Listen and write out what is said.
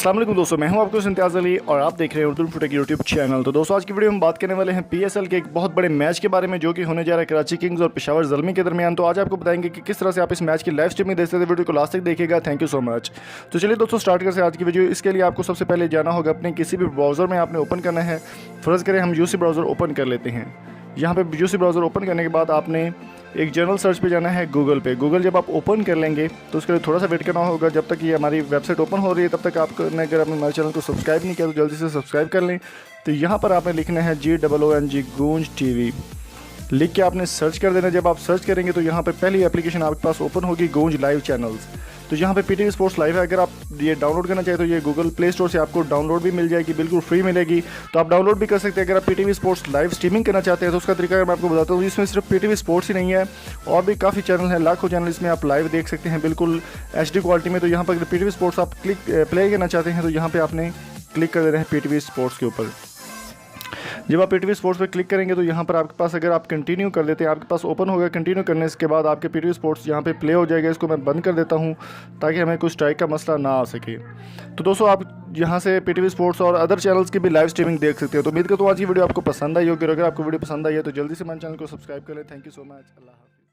अस्सलाम वालेकुम दोस्तों, मैं हूं आपको इम्तियाज़ अली और आप देख रहे हैं उर्दू फुटेक यूट्यूब चैनल। तो दोस्तों आज की वीडियो में बात करने वाले हैं पीएसएल के एक बहुत बड़े मैच के बारे में जो कि होने जा रहा है कराची किंग्स और पेशावर ज़ल्मी के दरमियान। तो आज आपको बताएंगे कि किस तरह से आप इस मैच की लाइव स्ट्रीमिंग देख सकते हैं। वीडियो को लास्ट तक देखिएगा। Thank you so much. तो चलिए दोस्तों स्टार्ट करते हैं आज की वीडियो। इसके लिए आपको सबसे पहले जाना होगा अपने किसी भी ब्राउज़र में आपने ओपन करना है। फ़र्ज़ करें हम यूसी ब्राउज़र ओपन कर लेते हैं। यहाँ पे यूसी ब्राउज़र ओपन करने के बाद आपने एक जनरल सर्च पे जाना है गूगल पे। गूगल जब आप ओपन कर लेंगे तो उसके लिए थोड़ा सा वेट करना होगा जब तक ये हमारी वेबसाइट ओपन हो रही है। तब तक आपने अगर आपने हमारे चैनल को सब्सक्राइब नहीं किया तो जल्दी से सब्सक्राइब कर लें। तो यहाँ पर आपने लिखना है GOONG गूंज टीवी लिख के आपने सर्च कर देना। जब आप सर्च करेंगे तो यहाँ पे पहली एप्लीकेशन आपके पास ओपन होगी गूंज लाइव चैनल्स। तो यहाँ पे पीटीवी स्पोर्ट्स लाइव है। अगर आप ये डाउनलोड करना चाहें तो ये गूगल प्ले स्टोर से आपको डाउनलोड भी मिल जाएगी, बिल्कुल फ्री मिलेगी। तो आप डाउनलोड भी कर सकते हैं। अगर आप पीटीवी स्पोर्ट्स लाइव स्ट्रीमिंग करना चाहते हैं तो उसका तरीका मैं आपको बताता हूँ। इसमें सिर्फ पीटीवी स्पोर्ट्स ही नहीं है और भी काफ़ी चैनल हैं, लाखों चैनल इसमें आप लाइव देख सकते हैं बिल्कुल HD क्वालिटी में। तो यहाँ पर अगर पीटीवी स्पोर्ट्स आप प्ले करना चाहते हैं तो यहाँ पर आपने क्लिक कर देना है पीटीवी स्पोर्ट्स के ऊपर। जब आप पीटीवी स्पोर्ट्स पे क्लिक करेंगे तो यहाँ पर आपके पास अगर आप कंटिन्यू कर देते हैं आपके पास ओपन होगा। कंटिन्यू करने के बाद आपके पीटीवी स्पोर्ट्स यहाँ पे प्ले हो जाएगा। इसको मैं बंद कर देता हूँ ताकि हमें कुछ स्ट्राइक का मसला ना आ सके। तो दोस्तों आप यहाँ से पीटीवी स्पोर्ट्स और अदर चैनल्स की भी लाइव स्ट्रीमिंग देख सकते हैं। तो उम्मीद करता हूँ आज की वीडियो आपको पसंद आई होगी। अगर आपको वीडियो पसंद आई है तो जल्दी से हमारे चैनल को सब्सक्राइब कर लें। Thank you so much. अल्लाह हाफ़िज़।